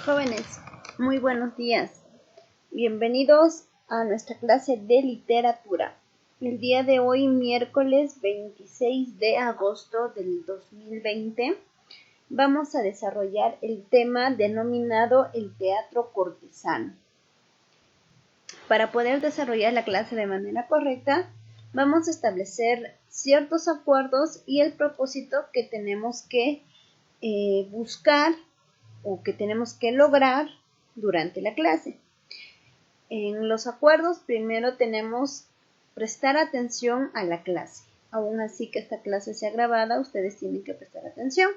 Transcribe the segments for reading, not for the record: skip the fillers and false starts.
Jóvenes, muy buenos días. Bienvenidos a nuestra clase de literatura. El día de hoy, miércoles 26 de agosto del 2020, vamos a desarrollar el tema denominado el teatro cortesano. Para poder desarrollar la clase de manera correcta, vamos a establecer ciertos acuerdos y el propósito que tenemos que buscar o que tenemos que lograr durante la clase. En los acuerdos, primero tenemos prestar atención a la clase. Aún así que esta clase sea grabada, ustedes tienen que prestar atención.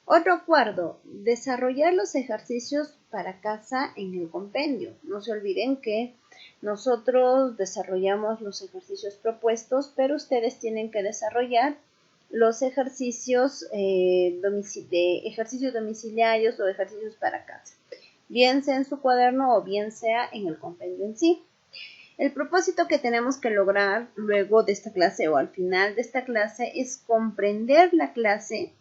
Otro acuerdo, desarrollar los ejercicios para casa en el compendio. No se olviden que nosotros desarrollamos los ejercicios propuestos, pero ustedes tienen que desarrollar los ejercicios ejercicios domiciliarios o ejercicios para casa, bien sea en su cuaderno o bien sea en el compendio en sí. El propósito que tenemos que lograr luego de esta clase o al final de esta clase es comprender la clase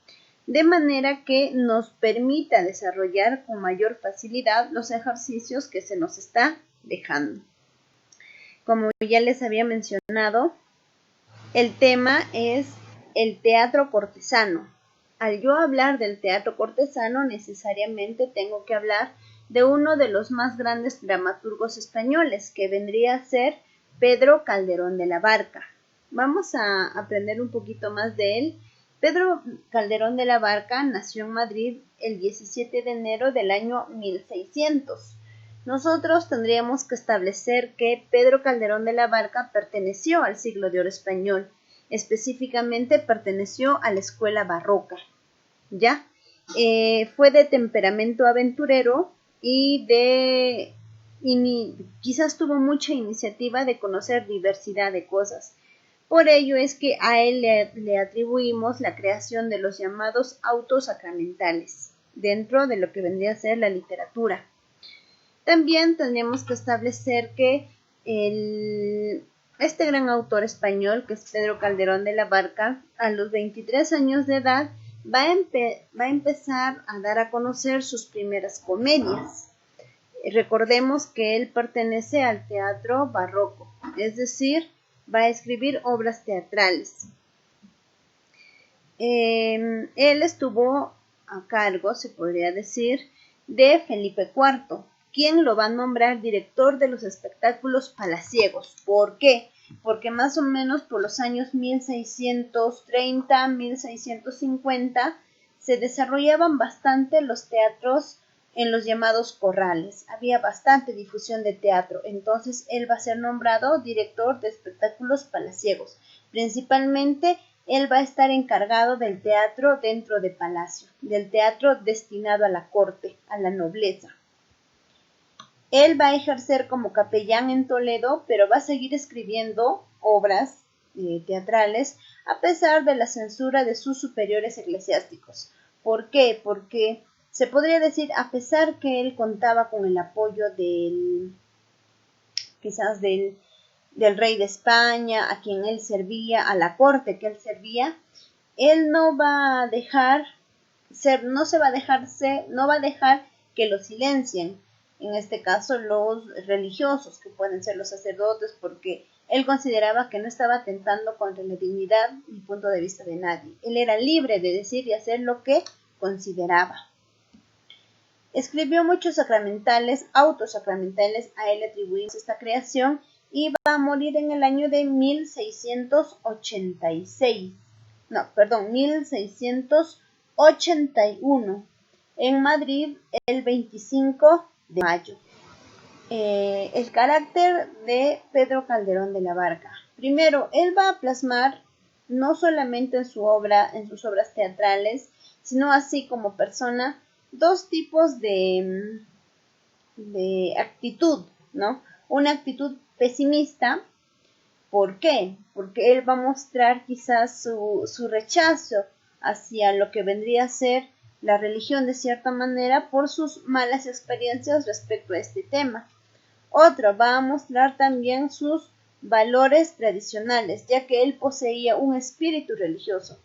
de manera que nos permita desarrollar con mayor facilidad los ejercicios que se nos está dejando. Como ya les había mencionado, el tema es el teatro cortesano. Al yo hablar del teatro cortesano, necesariamente tengo que hablar de uno de los más grandes dramaturgos españoles, que vendría a ser Pedro Calderón de la Barca. Vamos a aprender un poquito más de él. Pedro Calderón de la Barca nació en Madrid el 17 de enero del año 1600. Nosotros tendríamos que establecer que Pedro Calderón de la Barca perteneció al siglo de oro español. Específicamente perteneció a la escuela barroca, ¿ya? Fue de temperamento aventurero y quizás tuvo mucha iniciativa de conocer diversidad de cosas. Por ello es que a él le atribuimos la creación de los llamados autos sacramentales, dentro de lo que vendría a ser la literatura. También tendríamos que establecer que este gran autor español, que es Pedro Calderón de la Barca, a los 23 años de edad va a empezar a dar a conocer sus primeras comedias. Recordemos que él pertenece al teatro barroco, es decir, va a escribir obras teatrales. Él estuvo a cargo, se podría decir, de Felipe IV, quien lo va a nombrar director de los espectáculos palaciegos. ¿Por qué? Porque más o menos por los años 1630, 1650 se desarrollaban bastante los teatros en los llamados corrales. Había bastante difusión de teatro, entonces él va a ser nombrado director de espectáculos palaciegos. Principalmente él va a estar encargado del teatro dentro de palacio, del teatro destinado a la corte, a la nobleza. Él va a ejercer como capellán en Toledo, pero va a seguir escribiendo obras teatrales a pesar de la censura de sus superiores eclesiásticos. ¿Por qué? Porque se podría decir, a pesar que él contaba con el apoyo del rey de España, a quien él servía, a la corte que él servía, él no va a dejar que lo silencien. En este caso, los religiosos, que pueden ser los sacerdotes, porque él consideraba que no estaba atentando contra la dignidad y punto de vista de nadie. Él era libre de decir y hacer lo que consideraba. Escribió muchos autos sacramentales, a él atribuimos esta creación, y va a morir en el año de 1681, en Madrid, el 25 de mayo. El carácter de Pedro Calderón de la Barca. Primero, él va a plasmar no solamente en sus obras teatrales, sino así como persona, dos tipos de actitud, ¿no? Una actitud pesimista. ¿Por qué? Porque él va a mostrar quizás su rechazo hacia lo que vendría a ser la religión de cierta manera por sus malas experiencias respecto a este tema. Otro va a mostrar también sus valores tradicionales, ya que él poseía un espíritu religioso.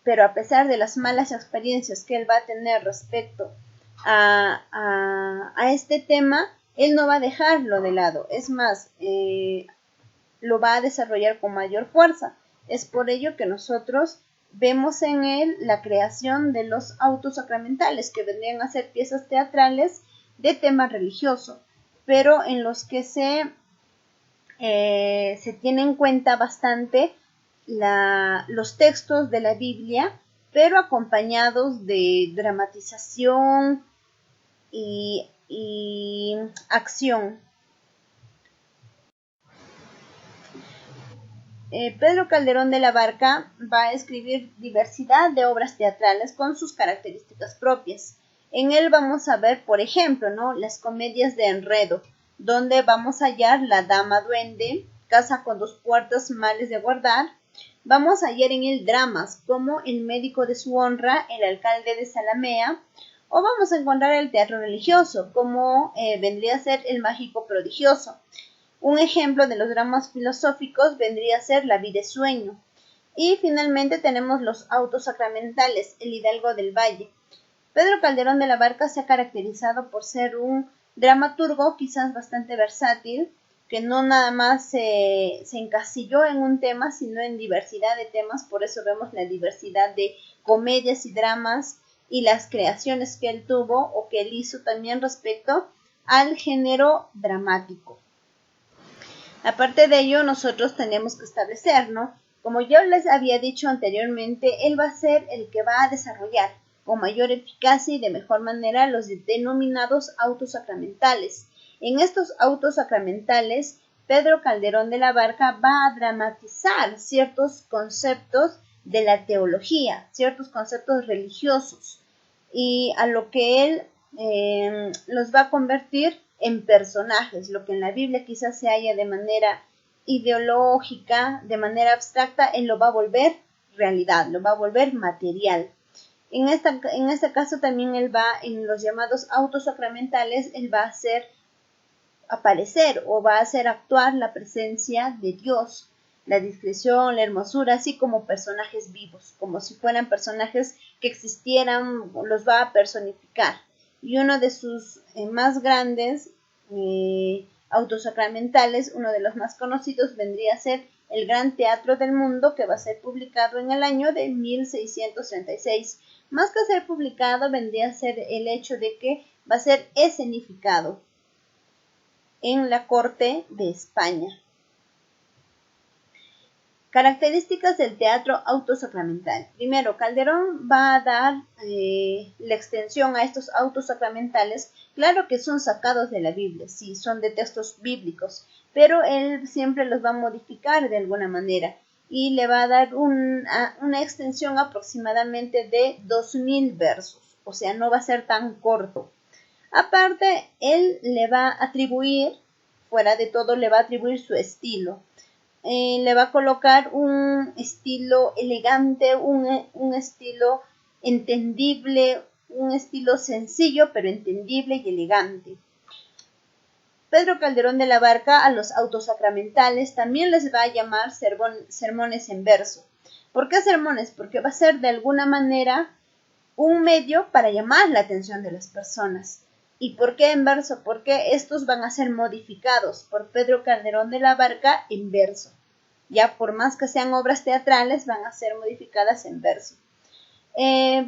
Pero a pesar de las malas experiencias que él va a tener respecto a este tema, él no va a dejarlo de lado. Es más, lo va a desarrollar con mayor fuerza. Es por ello que nosotros vemos en él la creación de los autos sacramentales, que vendrían a ser piezas teatrales de tema religioso, pero en los que se tiene en cuenta bastante los textos de la Biblia, pero acompañados de dramatización y acción. Pedro Calderón de la Barca va a escribir diversidad de obras teatrales con sus características propias. En él vamos a ver, por ejemplo, ¿no?, las comedias de enredo, donde vamos a hallar La Dama Duende, Casa con dos puertas, males de guardar. Vamos a hallar en él dramas como El médico de su honra, El alcalde de Zalamea, o vamos a encontrar el teatro religioso, como vendría a ser El mágico prodigioso. Un ejemplo de los dramas filosóficos vendría a ser La vida es sueño. Y finalmente tenemos los autos sacramentales, El hidalgo del valle. Pedro Calderón de la Barca se ha caracterizado por ser un dramaturgo quizás bastante versátil, que no nada más se encasilló en un tema, sino en diversidad de temas. Por eso vemos la diversidad de comedias y dramas y las creaciones que él tuvo o que él hizo también respecto al género dramático. Aparte de ello, nosotros tenemos que establecer, ¿no? Como yo les había dicho anteriormente, él va a ser el que va a desarrollar con mayor eficacia y de mejor manera los denominados autos sacramentales. En estos autos sacramentales, Pedro Calderón de la Barca va a dramatizar ciertos conceptos de la teología, ciertos conceptos religiosos, y a lo que él los va a convertir en personajes. Lo que en la Biblia quizás se halla de manera ideológica, de manera abstracta, él lo va a volver realidad, lo va a volver material. En este caso también él va, en los llamados autos sacramentales, él va a hacer aparecer o va a hacer actuar la presencia de Dios, la discreción, la hermosura, así como personajes vivos, como si fueran personajes que existieran, los va a personificar. Y uno de sus más grandes autos sacramentales, uno de los más conocidos, vendría a ser El Gran Teatro del Mundo, que va a ser publicado en el año de 1636. Más que ser publicado, vendría a ser el hecho de que va a ser escenificado en la corte de España. Características del teatro autosacramental. Primero, Calderón va a dar la extensión a estos autos sacramentales. Claro que son sacados de la Biblia, sí, son de textos bíblicos, pero él siempre los va a modificar de alguna manera y le va a dar una extensión aproximadamente de 2000 versos, o sea, no va a ser tan corto. Aparte, él le va a atribuir, fuera de todo, le va a atribuir su estilo. Le va a colocar un estilo elegante, un estilo entendible, un estilo sencillo pero entendible y elegante. Pedro Calderón de la Barca a los autos sacramentales también les va a llamar sermones en verso. ¿Por qué sermones? Porque va a ser de alguna manera un medio para llamar la atención de las personas. ¿Y por qué en verso? Porque estos van a ser modificados por Pedro Calderón de la Barca en verso. Ya por más que sean obras teatrales, van a ser modificadas en verso.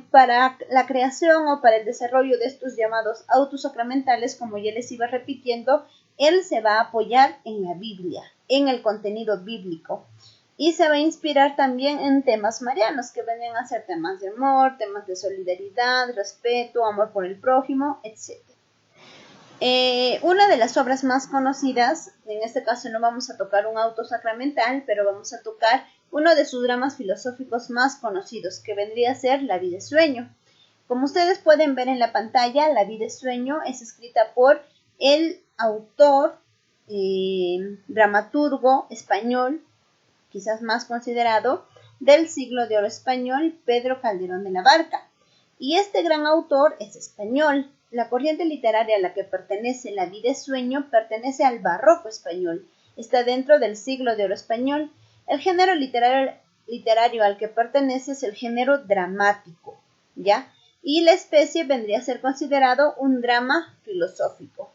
Para la creación o para el desarrollo de estos llamados autos sacramentales, como ya les iba repitiendo, él se va a apoyar en la Biblia, en el contenido bíblico. Y se va a inspirar también en temas marianos, que vendrían a ser temas de amor, temas de solidaridad, respeto, amor por el prójimo, etc. Una de las obras más conocidas, en este caso no vamos a tocar un auto sacramental, pero vamos a tocar uno de sus dramas filosóficos más conocidos, que vendría a ser La vida es sueño. Como ustedes pueden ver en la pantalla, La vida es sueño es escrita por el autor, dramaturgo español, quizás más considerado, del siglo de oro español, Pedro Calderón de la Barca. Y este gran autor es español. La corriente literaria a la que pertenece La vida es sueño pertenece al barroco español. Está dentro del siglo de oro español. El género literario al que pertenece es el género dramático, ¿ya? y la especie vendría a ser considerado un drama filosófico.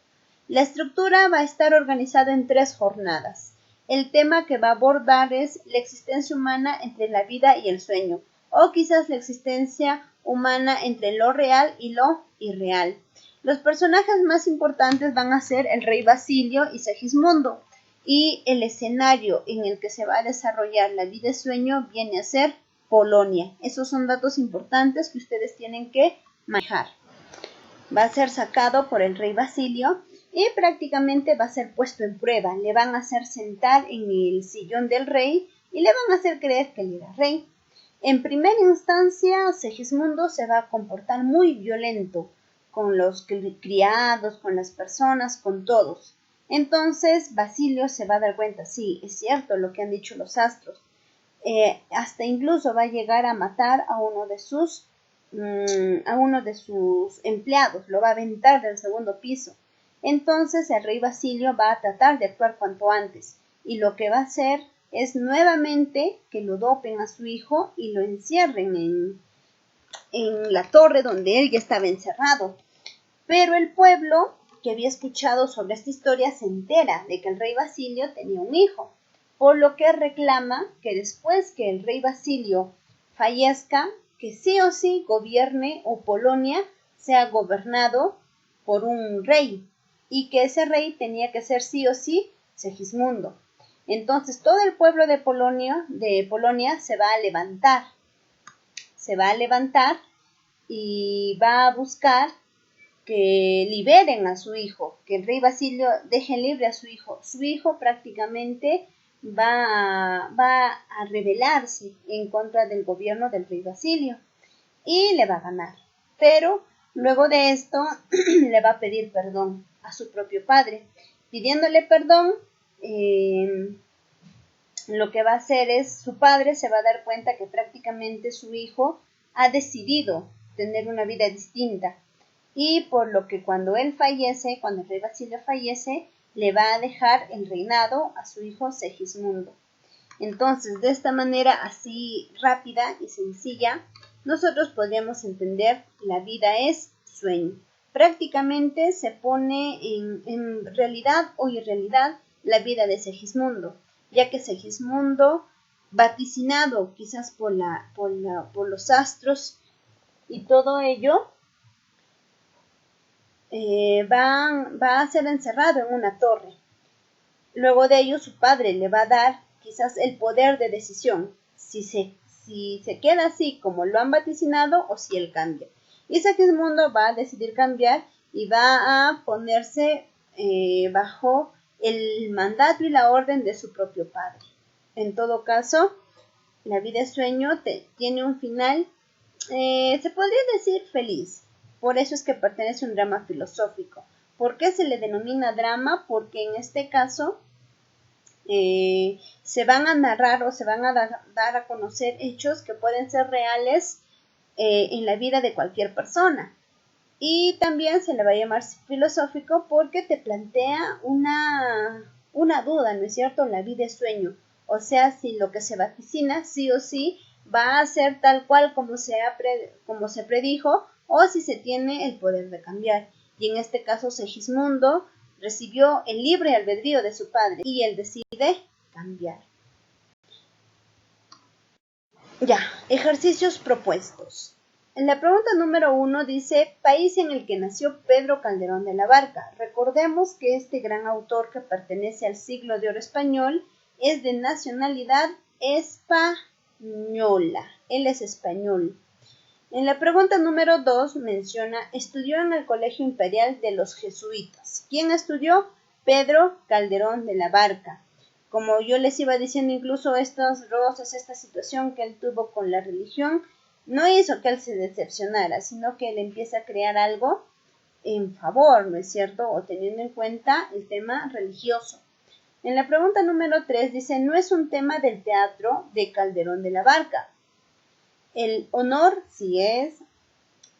La estructura va a estar organizada en 3 jornadas. El tema que va a abordar es la existencia humana entre la vida y el sueño, o quizás la existencia humana entre lo real y lo irreal. Los personajes más importantes van a ser el rey Basilio y Segismundo, y el escenario en el que se va a desarrollar la vida y sueño viene a ser Polonia. Esos son datos importantes que ustedes tienen que manejar. Va a ser sacado por el rey Basilio y prácticamente va a ser puesto en prueba. Le van a hacer sentar en el sillón del rey y le van a hacer creer que él era rey. En primera instancia, Segismundo se va a comportar muy violento con los criados, con las personas, con todos. Entonces Basilio se va a dar cuenta, sí, es cierto lo que han dicho los astros. Hasta incluso va a llegar a matar a uno de sus empleados, lo va a aventar del segundo piso. Entonces el rey Basilio va a tratar de actuar cuanto antes, y lo que va a hacer es nuevamente que lo dopen a su hijo y lo encierren en la torre donde él ya estaba encerrado. Pero el pueblo que había escuchado sobre esta historia se entera de que el rey Basilio tenía un hijo, por lo que reclama que después que el rey Basilio fallezca, que sí o sí gobierne o Polonia sea gobernado por un rey, y que ese rey tenía que ser sí o sí Segismundo. Entonces todo el pueblo de Polonia se va a levantar y va a buscar que liberen a su hijo, que el rey Basilio deje libre a su hijo. Su hijo prácticamente va a rebelarse en contra del gobierno del rey Basilio y le va a ganar. Pero luego de esto le va a pedir perdón a su propio padre. Pidiéndole perdón, lo que va a hacer es, su padre se va a dar cuenta que prácticamente su hijo ha decidido tener una vida distinta, y por lo que cuando él fallece, cuando el rey Basilio fallece, le va a dejar el reinado a su hijo Segismundo. Entonces, de esta manera así rápida y sencilla, nosotros podríamos entender la vida es sueño. Prácticamente se pone en realidad o irrealidad la vida de Segismundo, ya que Segismundo, vaticinado quizás por los astros y todo ello, va a ser encerrado en una torre. Luego de ello, su padre le va a dar quizás el poder de decisión, si se queda así como lo han vaticinado o si él cambia. Y Segismundo va a decidir cambiar y va a ponerse bajo el mandato y la orden de su propio padre. En todo caso, la vida es sueño tiene un final, se podría decir feliz. Por eso es que pertenece a un drama filosófico. ¿Por qué se le denomina drama? Porque en este caso se van a narrar o se van a dar a conocer hechos que pueden ser reales en la vida de cualquier persona. Y también se le va a llamar filosófico porque te plantea una duda, ¿no es cierto? La vida es sueño. O sea, si lo que se vaticina sí o sí va a ser tal cual como se predijo, o si se tiene el poder de cambiar. Y en este caso Segismundo recibió el libre albedrío de su padre y él decide cambiar. Ya, ejercicios propuestos. En la pregunta número 1 dice, país en el que nació Pedro Calderón de la Barca. Recordemos que este gran autor que pertenece al siglo de oro español es de nacionalidad española. Él es español. En la pregunta número 2 menciona, estudió en el Colegio Imperial de los Jesuitas. ¿Quién estudió? Pedro Calderón de la Barca. Como yo les iba diciendo, incluso estos roces, esta situación que él tuvo con la religión, no hizo que él se decepcionara, sino que él empieza a crear algo en favor, ¿no es cierto? O teniendo en cuenta el tema religioso. En la pregunta número 3 dice, no es un tema del teatro de Calderón de la Barca. El honor sí es,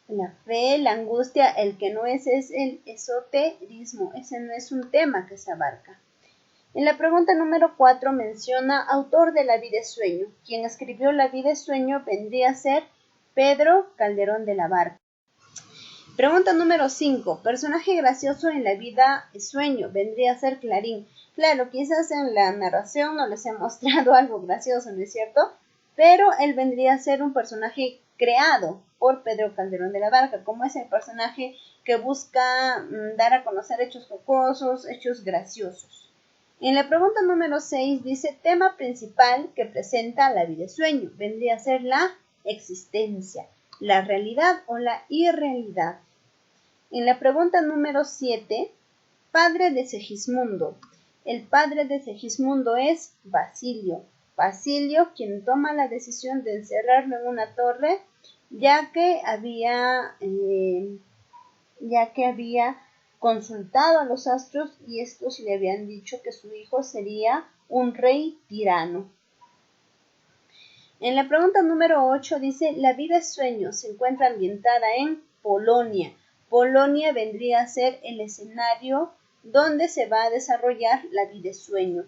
la fe, la angustia, el que no es el esoterismo. Ese no es un tema que se abarca. En la pregunta número 4 menciona autor de La vida es sueño. Quien escribió La vida es sueño vendría a ser Pedro Calderón de la Barca. Pregunta número 5. Personaje gracioso en la vida sueño. Vendría a ser Clarín. Claro, quizás en la narración no les he mostrado algo gracioso, ¿no es cierto? Pero él vendría a ser un personaje creado por Pedro Calderón de la Barca, como es el personaje que busca dar a conocer hechos jocosos, hechos graciosos. En la pregunta número 6 dice, tema principal que presenta la vida sueño. Vendría a ser la existencia, la realidad o la irrealidad. En la pregunta número 7, padre de Segismundo. El padre de Segismundo es Basilio. Basilio, quien toma la decisión de encerrarlo en una torre, ya que había consultado a los astros y estos le habían dicho que su hijo sería un rey tirano. En la pregunta número 8 dice, la vida es sueño, se encuentra ambientada en Polonia. Polonia vendría a ser el escenario donde se va a desarrollar la vida es sueño.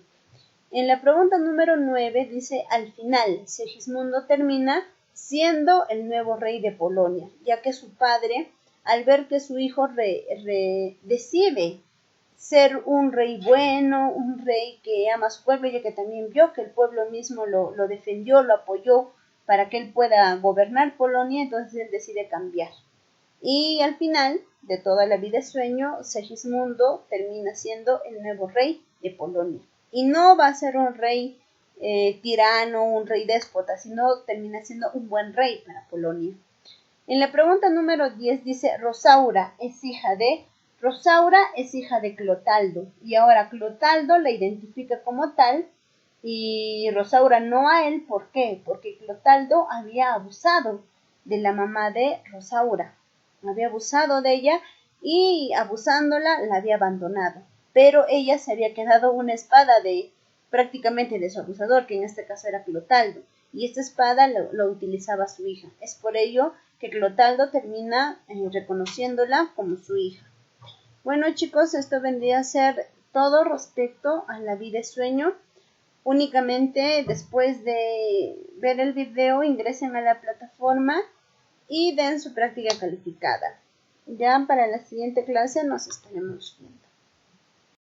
En la pregunta número 9 dice, al final, Segismundo termina siendo el nuevo rey de Polonia, ya que su padre, al ver que su hijo decide ser un rey bueno, un rey que ama a su pueblo, ya que también vio que el pueblo mismo lo defendió, lo apoyó para que él pueda gobernar Polonia, entonces él decide cambiar. Y al final de toda la vida de sueño, Segismundo termina siendo el nuevo rey de Polonia. Y no va a ser un rey tirano, un rey déspota, sino termina siendo un buen rey para Polonia. En la pregunta número 10 dice, Rosaura es hija de Clotaldo. Y ahora Clotaldo la identifica como tal y Rosaura no a él. ¿Por qué? Porque Clotaldo había abusado de la mamá de Rosaura. Había abusado de ella y abusándola la había abandonado. Pero ella se había quedado una espada prácticamente de su abusador, que en este caso era Clotaldo. Y esta espada lo utilizaba su hija. Es por ello que Clotaldo termina reconociéndola como su hija. Bueno chicos, esto vendría a ser todo respecto a la vida y sueño. Únicamente después de ver el video ingresen a la plataforma y den su práctica calificada. Ya para la siguiente clase nos estaremos viendo.